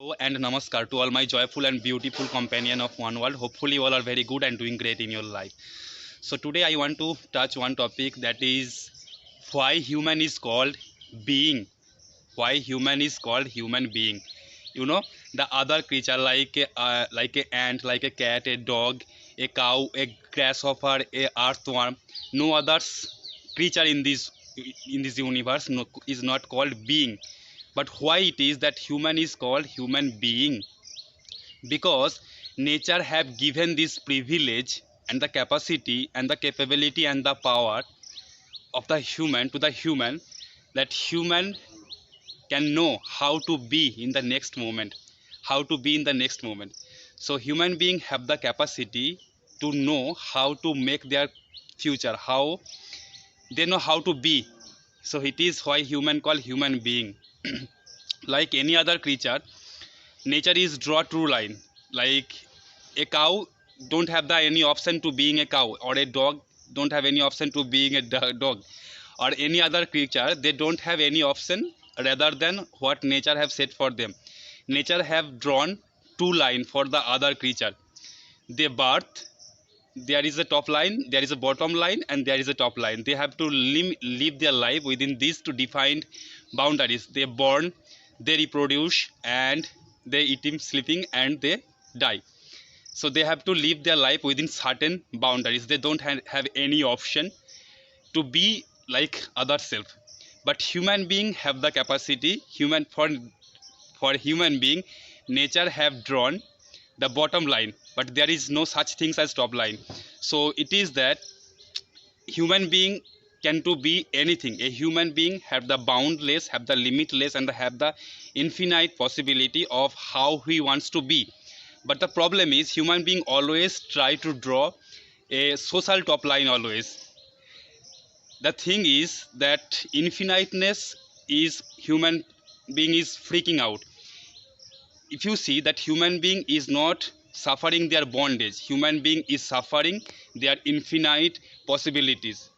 Hello and namaskar to all my joyful and beautiful companion of one world. Hopefully, you all are very good and doing great in your life. So, today I want to touch one topic, that is why human is called being. Why human is called human being. You know, the other creature like a ant, like a cat, a dog, a cow, a grasshopper, a earthworm, no other creature in this universe is not called being. But why it is that human is called human being? Because nature have given this privilege and the capacity and the capability and the power of the human to the human, that human can know how to be in the next moment, how to be in the next moment. So human being have the capacity to know how to make their future, how they know how to be. So it is why human call human being. Like any other creature, nature is draw true line. Like a cow don't have the any option to being a cow, or a dog don't have any option to being a dog, or any other creature, they don't have any option rather than what nature have set for them. Nature have drawn two line for the other creature. They birth, there is a top line, there is a bottom line, and there is a top line. They have to live their life within these two defined boundaries. They born, they reproduce, and they eating, sleeping, and they die. So they have to live their life within certain boundaries. They don't have any option to be like other self. But human being have the capacity. For human being, nature have drawn the bottom line, but there is no such things as top line. So it is that human being can to be anything. A human being have the boundless, have the limitless, and have the infinite possibility of how he wants to be. But the problem is human being always try to draw a social top line always. The thing is that infiniteness is human being is freaking out. If you see that human being is not suffering their bondage, human being is suffering their infinite possibilities.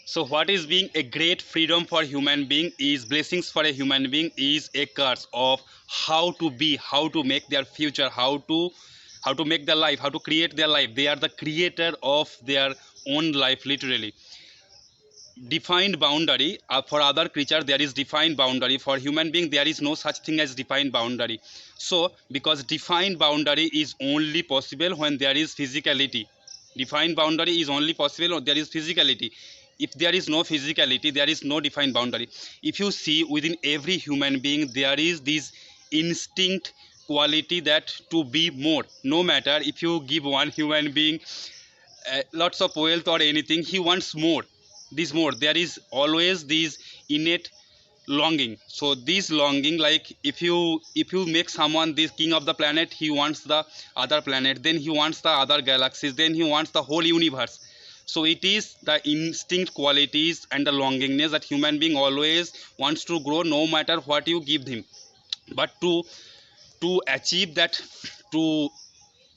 So what is being a great freedom for human being is blessings for a human being is a curse of how to be, how to make their future, how to make their life, how to create their life. They are the creator of their own life, literally. Defined boundary, for other creature there is defined boundary. For human being there is no such thing as defined boundary. So because defined boundary is only possible when there is physicality. Defined boundary is only possible when there is physicality. If there is no physicality, there is no defined boundary. If you see within every human being, there is this instinct quality that to be more. No matter if you give one human being lots of wealth or anything, he wants more. This more, there is always this innate longing. So this longing, like if you make someone this king of the planet, he wants the other planet, then he wants the other galaxies, then he wants the whole universe. So it is the instinct qualities and the longingness that human being always wants to grow no matter what you give him. But to achieve that, to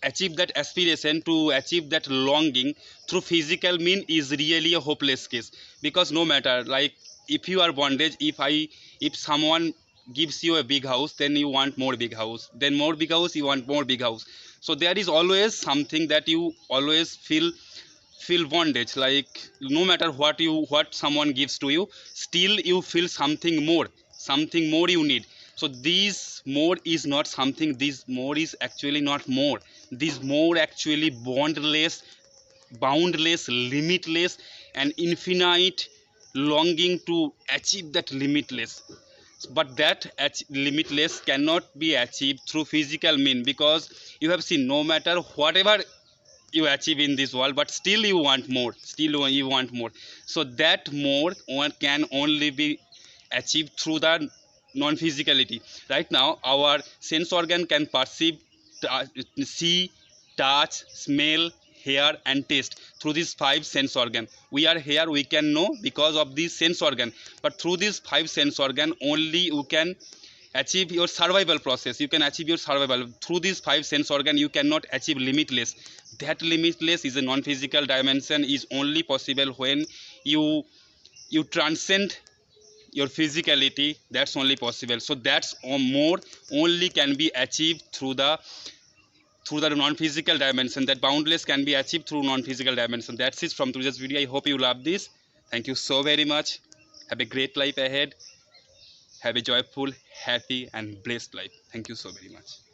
achieve that aspiration, to achieve that longing through physical mean is really a hopeless case. Because no matter, like if you are bondage, if someone gives you a big house, then you want more big house, then more big house, you want more big house. So there is always something that you always feel bondage. Like no matter what someone gives to you, still you feel something more you need. So this more is not something, this more is actually not more, this more actually boundless, limitless, and infinite longing to achieve that limitless. But that limitless cannot be achieved through physical mean. Because you have seen, no matter whatever you achieve in this world, but still you want more, still you want more. So that more one can only be achieved through the non-physicality. Right now our sense organ can perceive, see, touch, smell, hear, and taste. Through these five sense organ, we are here, we can know because of this sense organ. But through these five sense organ only you can achieve your survival process, you can achieve your survival. Through these five sense organ you cannot achieve limitless. That limitless is a non-physical dimension, is only possible when you transcend your physicality, that's only possible. So that's more only can be achieved through the non-physical dimension. That boundless can be achieved through non-physical dimension. That's it from today's video. I hope you love this. Thank you so very much. Have a great life ahead. Have a joyful, happy and blessed life. Thank you so very much.